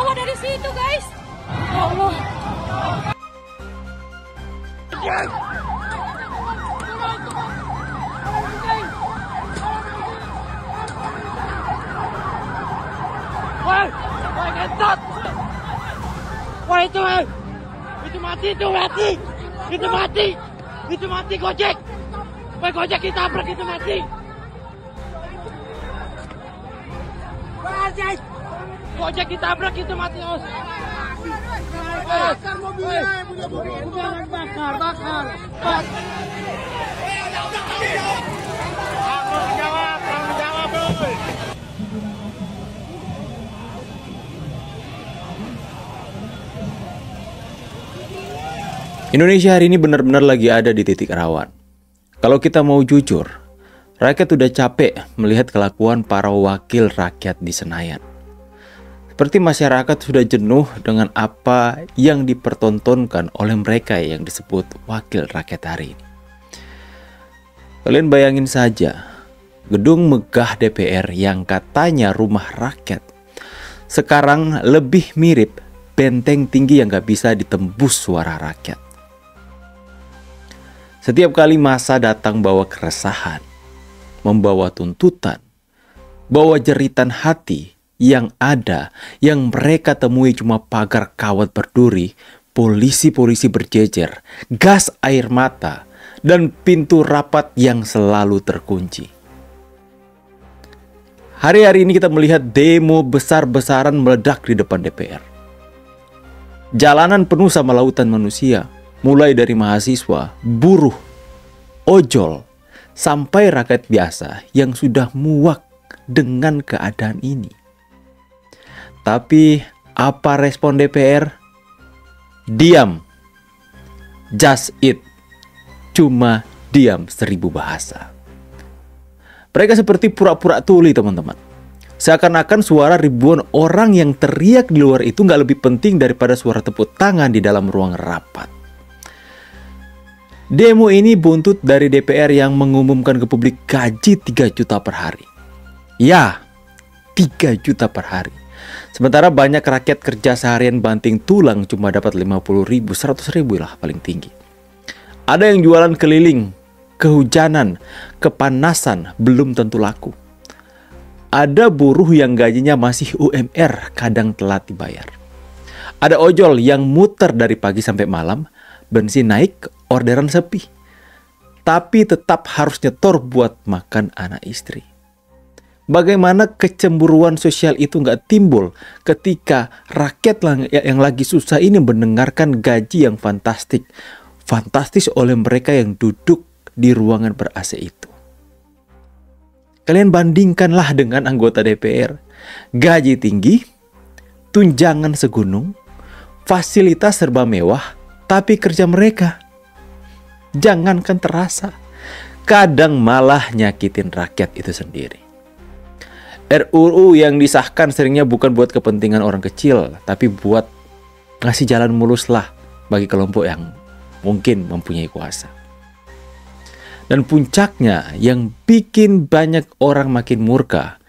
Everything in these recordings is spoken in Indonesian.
Allah dari situ, guys. Ya Allah. Woi, ngentot. Woi, itu mati, itu mati Gojek. Woi, Gojek ditabrak, itu mati. Gojek ditabrak, itu mati, Os. Bakar mobilnya, bakar. Jawab, bro. Indonesia hari ini benar-benar lagi ada di titik rawan. Kalau kita mau jujur, rakyat udah capek melihat kelakuan para wakil rakyat di Senayan. Seperti masyarakat sudah jenuh dengan apa yang dipertontonkan oleh mereka yang disebut wakil rakyat hari ini. Kalian bayangin saja, gedung megah DPR yang katanya rumah rakyat, sekarang lebih mirip benteng tinggi yang gak bisa ditembus suara rakyat. Setiap kali massa datang bawa keresahan, membawa tuntutan, bawa jeritan hati yang mereka temui cuma pagar kawat berduri, polisi-polisi berjejer, gas air mata, dan pintu rapat yang selalu terkunci. Hari-hari ini kita melihat demo besar-besaran meledak di depan DPR. Jalanan penuh sama lautan manusia. Mulai dari mahasiswa, buruh, ojol, sampai rakyat biasa yang sudah muak dengan keadaan ini. Tapi apa respon DPR? Diam. Just it. Cuma diam 1000 bahasa. Mereka seperti pura-pura tuli, teman-teman. Seakan-akan suara ribuan orang yang teriak di luar itu nggak lebih penting daripada suara tepuk tangan di dalam ruang rapat. Demo ini buntut dari DPR yang mengumumkan ke publik gaji 3 juta per hari. Ya, 3 juta per hari. Sementara banyak rakyat kerja seharian banting tulang cuma dapat 50.000, 100.000 lah paling tinggi. Ada yang jualan keliling, kehujanan, kepanasan, belum tentu laku. Ada buruh yang gajinya masih UMR, kadang telat dibayar. Ada ojol yang muter dari pagi sampai malam, bensin naik, orderan sepi. Tapi tetap harus nyetor buat makan anak istri. Bagaimana kecemburuan sosial itu nggak timbul ketika rakyat yang lagi susah ini mendengarkan gaji yang fantastis oleh mereka yang duduk di ruangan ber-AC itu. Kalian bandingkanlah dengan anggota DPR. Gaji tinggi, tunjangan segunung, fasilitas serba mewah, tapi kerja mereka, jangankan terasa, kadang malah nyakitin rakyat itu sendiri. RUU yang disahkan seringnya bukan buat kepentingan orang kecil, tapi buat ngasih jalan mulus lah bagi kelompok yang mungkin mempunyai kuasa. Dan puncaknya yang bikin banyak orang makin murka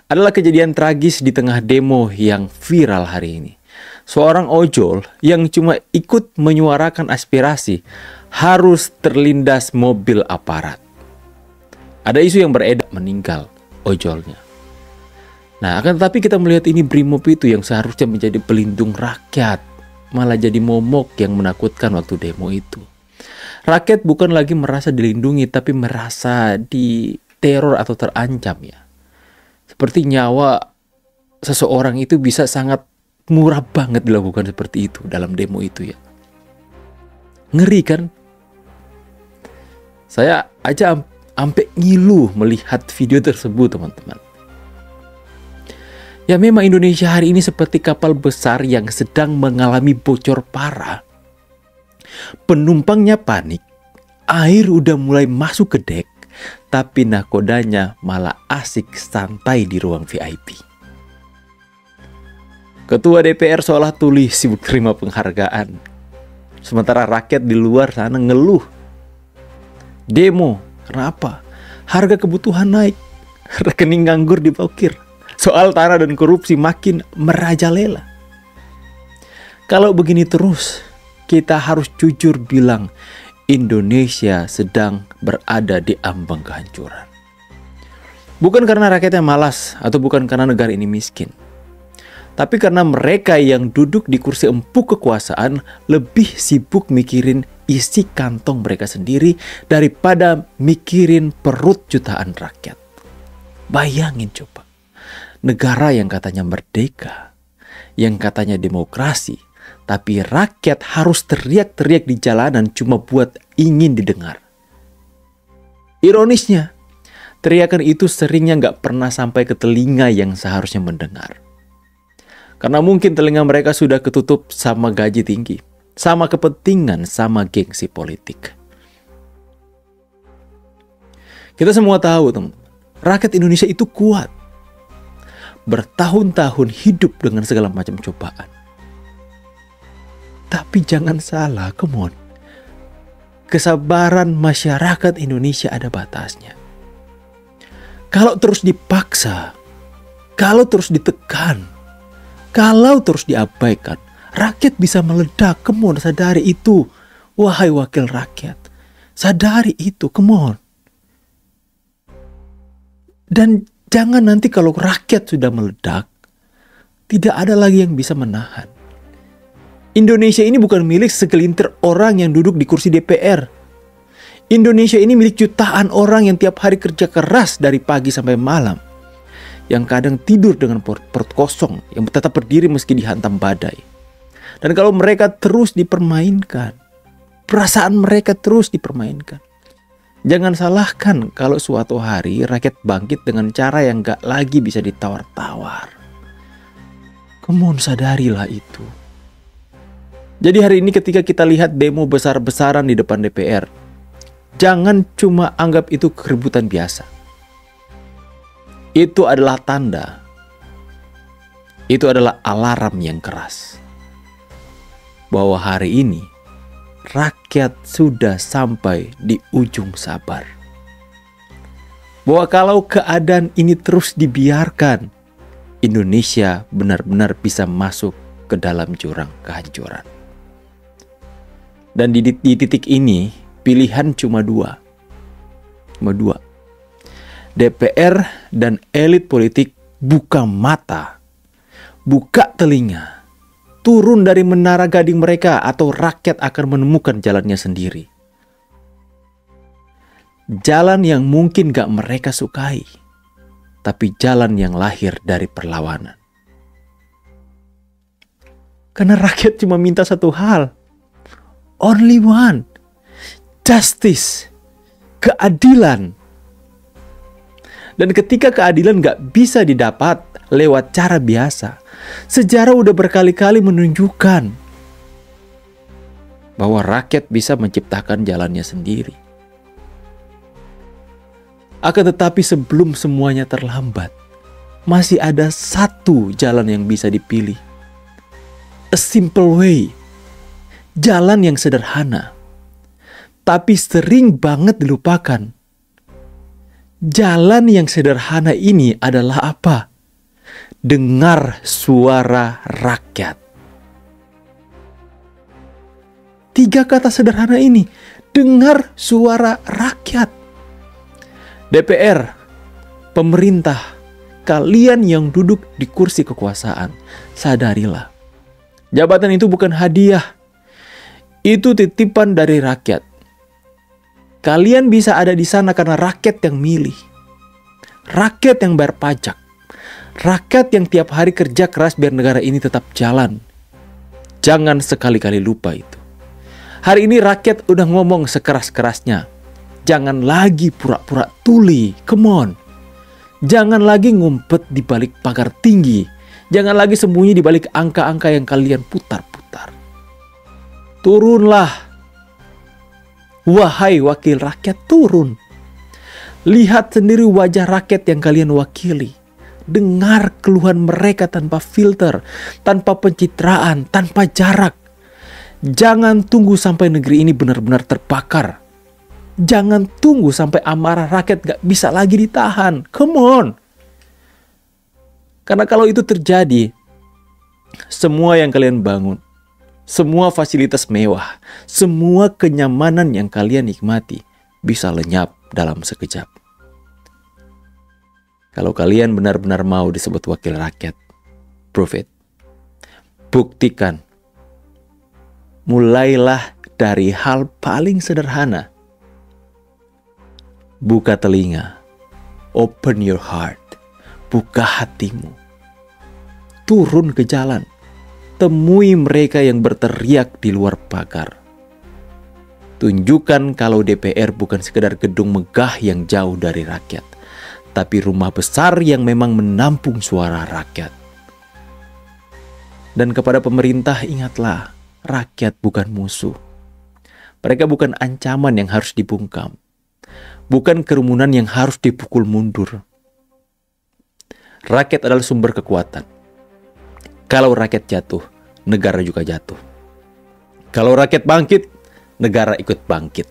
adalah kejadian tragis di tengah demo yang viral hari ini. Seorang ojol yang cuma ikut menyuarakan aspirasi harus terlindas mobil aparat. Ada isu yang beredar meninggal ojolnya. Nah, akan tetapi kita melihat ini Brimob itu yang seharusnya menjadi pelindung rakyat, malah jadi momok yang menakutkan waktu demo itu. Rakyat bukan lagi merasa dilindungi, tapi merasa diteror atau terancam ya. Seperti nyawa seseorang itu bisa sangat murah banget dilakukan seperti itu dalam demo itu ya. Ngeri kan? Saya aja sampai ngilu melihat video tersebut, teman-teman. Ya memang Indonesia hari ini seperti kapal besar yang sedang mengalami bocor parah. Penumpangnya panik, air udah mulai masuk ke dek, tapi nakodanya malah asik santai di ruang VIP. Ketua DPR seolah tuli sibuk terima penghargaan. Sementara rakyat di luar sana ngeluh. Demo, kenapa? Harga kebutuhan naik, rekening nganggur diblokir, soal tanah dan korupsi makin merajalela. Kalau begini terus, kita harus jujur bilang Indonesia sedang berada di ambang kehancuran. Bukan karena rakyatnya malas atau bukan karena negara ini miskin, tapi karena mereka yang duduk di kursi empuk kekuasaan lebih sibuk mikirin isi kantong mereka sendiri daripada mikirin perut jutaan rakyat. Bayangin coba, negara yang katanya merdeka, yang katanya demokrasi, tapi rakyat harus teriak-teriak di jalanan cuma buat ingin didengar. Ironisnya, teriakan itu seringnya nggak pernah sampai ke telinga yang seharusnya mendengar. Karena mungkin telinga mereka sudah ketutup sama gaji tinggi, sama kepentingan, sama gengsi politik. Kita semua tahu, teman, rakyat Indonesia itu kuat. Bertahun-tahun hidup dengan segala macam cobaan. Tapi jangan salah, come on. Kesabaran masyarakat Indonesia ada batasnya. Kalau terus dipaksa, kalau terus ditekan, kalau terus diabaikan, rakyat bisa meledak. Come on, sadari itu. Wahai wakil rakyat, sadari itu, come on. Dan jangan nanti kalau rakyat sudah meledak, tidak ada lagi yang bisa menahan. Indonesia ini bukan milik segelintir orang yang duduk di kursi DPR. Indonesia ini milik jutaan orang yang tiap hari kerja keras dari pagi sampai malam. Yang kadang tidur dengan perut kosong, yang tetap berdiri meski dihantam badai. Dan kalau mereka terus dipermainkan, perasaan mereka terus dipermainkan. Jangan salahkan kalau suatu hari rakyat bangkit dengan cara yang gak lagi bisa ditawar-tawar. Kemun sadarilah itu. Jadi hari ini ketika kita lihat demo besar-besaran di depan DPR, jangan cuma anggap itu keributan biasa. Itu adalah tanda. Itu adalah alarm yang keras. Bahwa hari ini rakyat sudah sampai di ujung sabar. Bahwa kalau keadaan ini terus dibiarkan, Indonesia benar-benar bisa masuk ke dalam jurang kehancuran. Dan di titik ini pilihan cuma dua. DPR dan elit politik buka mata, buka telinga, turun dari menara gading mereka atau rakyat akan menemukan jalannya sendiri. Jalan yang mungkin gak mereka sukai, tapi jalan yang lahir dari perlawanan. Karena rakyat cuma minta satu hal. Only one. Justice. Keadilan. Dan ketika keadilan gak bisa didapat lewat cara biasa, sejarah udah berkali-kali menunjukkan bahwa rakyat bisa menciptakan jalannya sendiri. Akan tetapi sebelum semuanya terlambat, masih ada satu jalan yang bisa dipilih. A simple way. Jalan yang sederhana, tapi sering banget dilupakan. Jalan yang sederhana ini adalah apa? Dengar suara rakyat. 3 kata sederhana ini, dengar suara rakyat. DPR, pemerintah, kalian yang duduk di kursi kekuasaan, sadarilah. Jabatan itu bukan hadiah. Itu titipan dari rakyat. Kalian bisa ada di sana karena rakyat yang milih. Rakyat yang bayar pajak. Rakyat yang tiap hari kerja keras biar negara ini tetap jalan. Jangan sekali-kali lupa itu. Hari ini rakyat udah ngomong sekeras-kerasnya. Jangan lagi pura-pura tuli. Come on. Jangan lagi ngumpet di balik pagar tinggi. Jangan lagi sembunyi di balik angka-angka yang kalian putar-putar. Turunlah. Wahai wakil rakyat, turun. Lihat sendiri wajah rakyat yang kalian wakili. Dengar keluhan mereka tanpa filter, tanpa pencitraan, tanpa jarak. Jangan tunggu sampai negeri ini benar-benar terbakar. Jangan tunggu sampai amarah rakyat gak bisa lagi ditahan. Come on. Karena kalau itu terjadi, semua yang kalian bangun, semua fasilitas mewah, semua kenyamanan yang kalian nikmati bisa lenyap dalam sekejap. Kalau kalian benar-benar mau disebut wakil rakyat, prove it. Buktikan. Mulailah dari hal paling sederhana. Buka telinga, open your heart, buka hatimu. Turun ke jalan, temui mereka yang berteriak di luar pagar. Tunjukkan kalau DPR bukan sekedar gedung megah yang jauh dari rakyat, tapi rumah besar yang memang menampung suara rakyat. Dan kepada pemerintah ingatlah, rakyat bukan musuh. Mereka bukan ancaman yang harus dibungkam, bukan kerumunan yang harus dipukul mundur. Rakyat adalah sumber kekuatan. Kalau rakyat jatuh, negara juga jatuh. Kalau rakyat bangkit, negara ikut bangkit.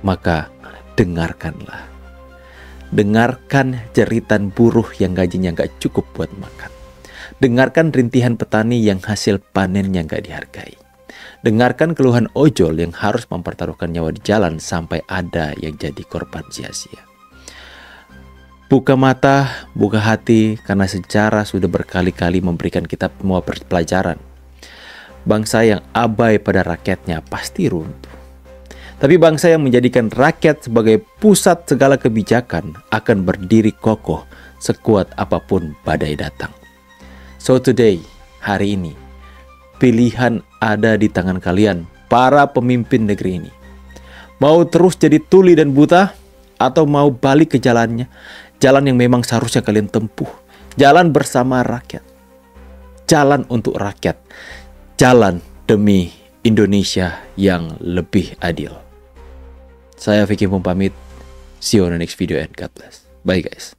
Maka dengarkanlah. Dengarkan jeritan buruh yang gajinya gak cukup buat makan. Dengarkan rintihan petani yang hasil panennya gak dihargai. Dengarkan keluhan ojol yang harus mempertaruhkan nyawa di jalan sampai ada yang jadi korban sia-sia. Buka mata, buka hati, karena sejarah sudah berkali-kali memberikan kita semua pelajaran. Bangsa yang abai pada rakyatnya pasti runtuh. Tapi bangsa yang menjadikan rakyat sebagai pusat segala kebijakan akan berdiri kokoh sekuat apapun badai datang. So today, hari ini, pilihan ada di tangan kalian, para pemimpin negeri ini. Mau terus jadi tuli dan buta, atau mau balik ke jalannya, jalan yang memang seharusnya kalian tempuh, jalan bersama rakyat, jalan untuk rakyat, jalan demi Indonesia yang lebih adil. Saya Vicky pamit. See you on the next video and God bless. Bye guys.